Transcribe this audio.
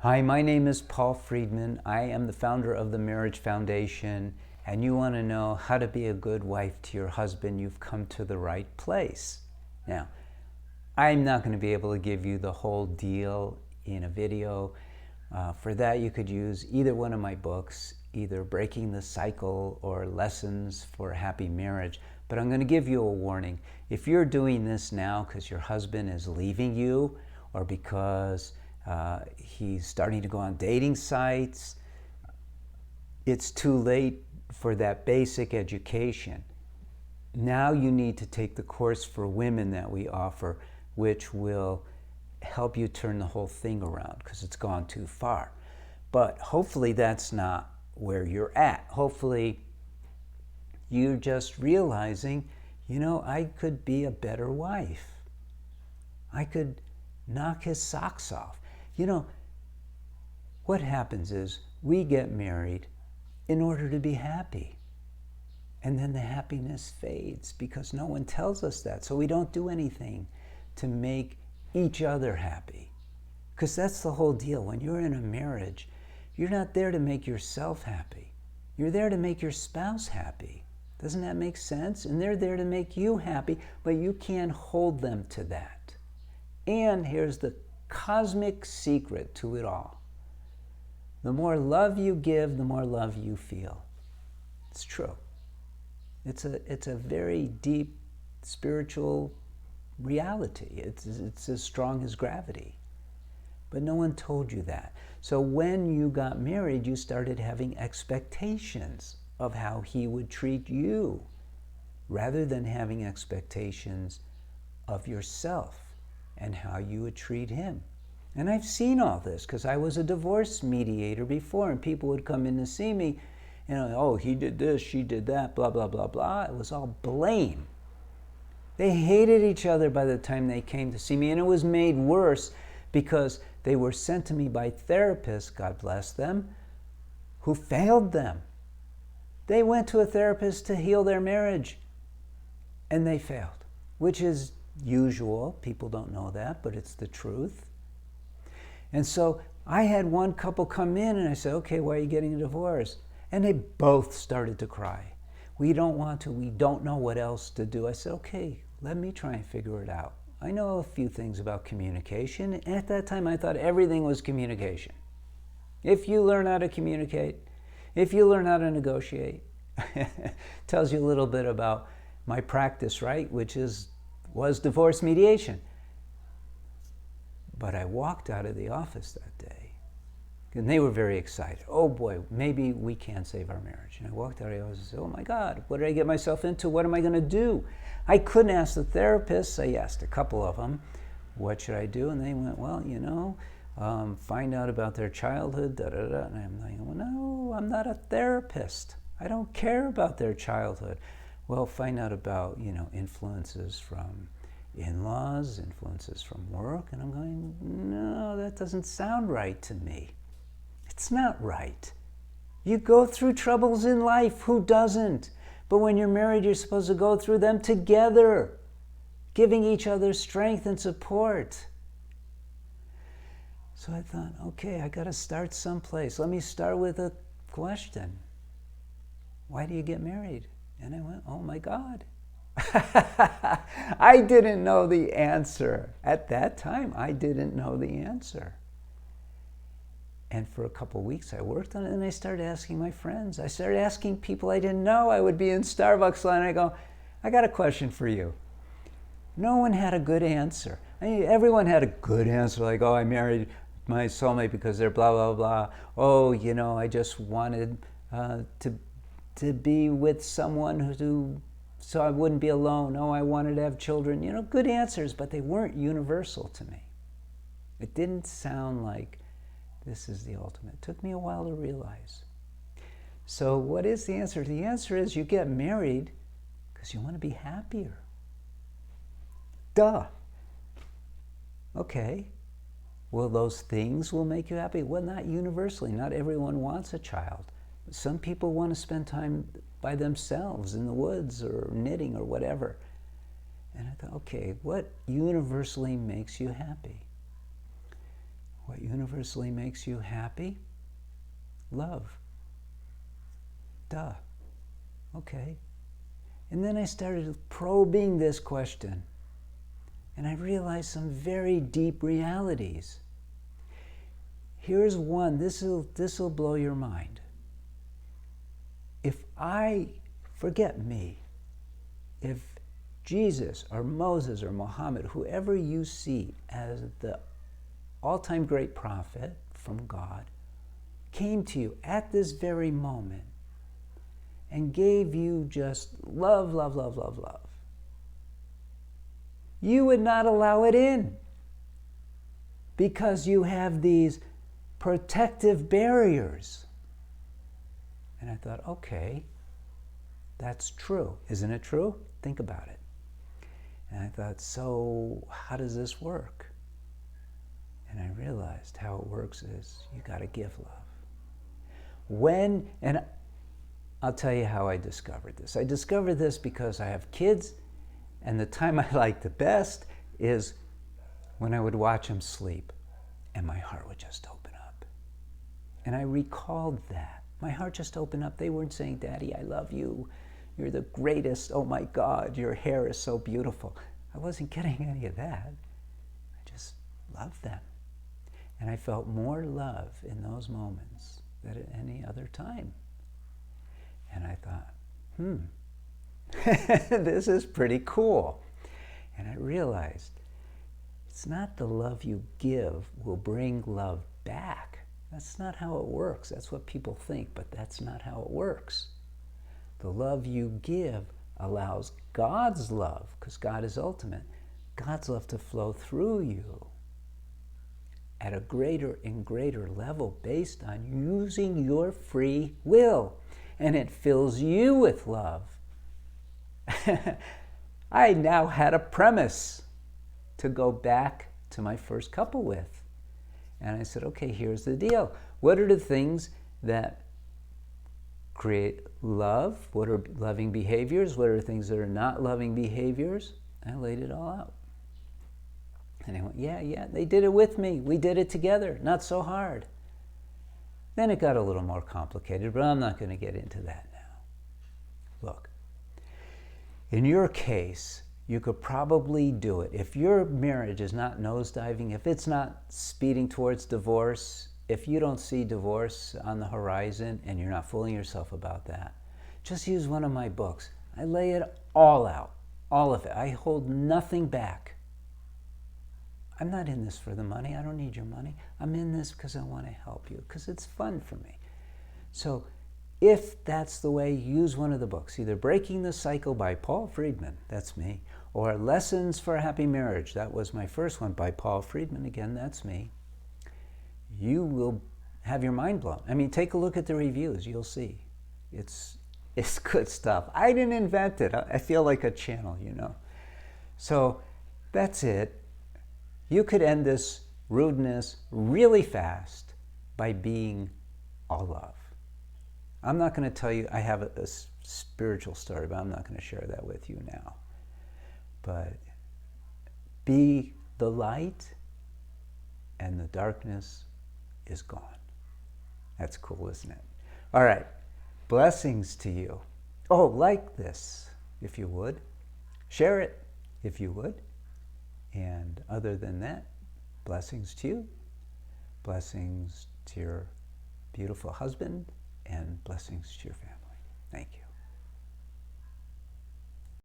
Hi, my name is Paul Friedman. I am the founder of the Marriage Foundation, and you want to know how to be a good wife to your husband, you've come to the right place. Now, I'm not going to be able to give you the whole deal in a video. For that, you could use either one of my books, either Breaking the Cycle or Lessons for a Happy Marriage. But I'm going to give you a warning. If you're doing this now because your husband is leaving you or because he's starting to go on dating sites, it's too late for that basic education. Now you need to take the course for women that we offer, which will help you turn the whole thing around because it's gone too far. But hopefully that's not where you're at. Hopefully you're just realizing, I could be a better wife. I could knock his socks off. What happens is we get married in order to be happy. And then the happiness fades because no one tells us that. So we don't do anything to make each other happy. Because that's the whole deal. When you're in a marriage, you're not there to make yourself happy. You're there to make your spouse happy. Doesn't that make sense? And they're there to make you happy, but you can't hold them to that. And here's the cosmic secret to it all. The more love you give, the more love you feel. It's true. It's a very deep spiritual reality. It's as strong as gravity. But no one told you that. So when you got married, you started having expectations of how he would treat you rather than having expectations of yourself and how you would treat him. And I've seen all this because I was a divorce mediator before, and people would come in to see me, oh, he did this, she did that, blah, blah, blah, blah. It was all blame. They hated each other by the time they came to see me, and it was made worse because they were sent to me by therapists, God bless them, who failed them. They went to a therapist to heal their marriage, and they failed, which is usual. People don't know that, but it's the truth. And so I had one couple come in, and I said, okay, why are you getting a divorce? And they both started to cry. We don't want to. We don't know what else to do. I said, okay, let me try and figure it out. I know a few things about communication. And at that time, I thought everything was communication. If you learn how to communicate, if you learn how to negotiate, tells you a little bit about my practice, right? Which was divorce mediation. But I walked out of the office that day, and they were very excited. Oh boy, maybe we can save our marriage. And I walked out of the office and said, oh my God, what did I get myself into? What am I going to do? I couldn't ask the therapists. I asked a couple of them, what should I do? And they went, well, find out about their childhood, da da da. And I'm like, well, no, I'm not a therapist. I don't care about their childhood. Well, find out about, influences from in-laws, influences from work. And I'm going, no, that doesn't sound right to me. It's not right. You go through troubles in life. Who doesn't? But when you're married, you're supposed to go through them together, giving each other strength and support. So I thought, okay, I got to start someplace. Let me start with a question. Why do you get married? And I went, oh my God. I didn't know the answer. At that time, I didn't know the answer. And for a couple of weeks, I worked on it, and I started asking my friends. I started asking people I didn't know. I would be in Starbucks line, and I go, I got a question for you. No one had a good answer. Everyone had a good answer, like, oh, I married my soulmate because they're blah, blah, blah. Oh, I just wanted to be with someone so I wouldn't be alone. Oh, I wanted to have children. Good answers, but they weren't universal to me. It didn't sound like this is the ultimate. It took me a while to realize. So what is the answer? The answer is you get married because you want to be happier. Duh. Okay. Well, those things will make you happy. Well, not universally. Not everyone wants a child. Some people want to spend time by themselves in the woods or knitting or whatever. And I thought, okay, what universally makes you happy? What universally makes you happy? Love. Duh. Okay. And then I started probing this question, and I realized some very deep realities. Here's one, this'll blow your mind. If forget me, if Jesus or Moses or Muhammad, whoever you see as the all-time great prophet from God, came to you at this very moment and gave you just love, love, love, love, love, you would not allow it in because you have these protective barriers. And I thought, okay, that's true. Isn't it true? Think about it. And I thought, so how does this work? And I realized how it works is you got to give love. And I'll tell you how I discovered this. I discovered this because I have kids, and the time I like the best is when I would watch them sleep, and my heart would just open up. And I recalled that. My heart just opened up. They weren't saying, Daddy, I love you. You're the greatest. Oh my God, your hair is so beautiful. I wasn't getting any of that. I just loved them. And I felt more love in those moments than at any other time. And I thought, this is pretty cool. And I realized it's not the love you give will bring love back. That's not how it works. That's what people think, but that's not how it works. The love you give allows God's love, because God is ultimate, God's love to flow through you at a greater and greater level based on using your free will. And it fills you with love. I now had a premise to go back to my first couple with. And I said, okay, here's the deal. What are the things that create love? What are loving behaviors? What are things that are not loving behaviors? I laid it all out. And they went, yeah, they did it with me. We did it together. Not so hard. Then it got a little more complicated, but I'm not going to get into that now. Look, in your case, you could probably do it. If your marriage is not nosediving, if it's not speeding towards divorce, if you don't see divorce on the horizon and you're not fooling yourself about that, just use one of my books. I lay it all out, all of it. I hold nothing back. I'm not in this for the money. I don't need your money. I'm in this because I want to help you, because it's fun for me. So if that's the way, use one of the books, either Breaking the Cycle by Paul Friedman, that's me, or Lessons for a Happy Marriage, that was my first one by Paul Friedman, again, that's me. You will have your mind blown. I mean, take a look at the reviews, you'll see. It's good stuff. I didn't invent it. I feel like a channel, you know. So that's it. You could end this rudeness really fast by being all love. I'm not going to tell you, I have a spiritual story, but I'm not going to share that with you now. But be the light, and the darkness is gone. That's cool, isn't it? All right. Blessings to you. Oh, like this, if you would. Share it, if you would. And other than that, blessings to you, blessings to your beautiful husband, and blessings to your family. Thank you.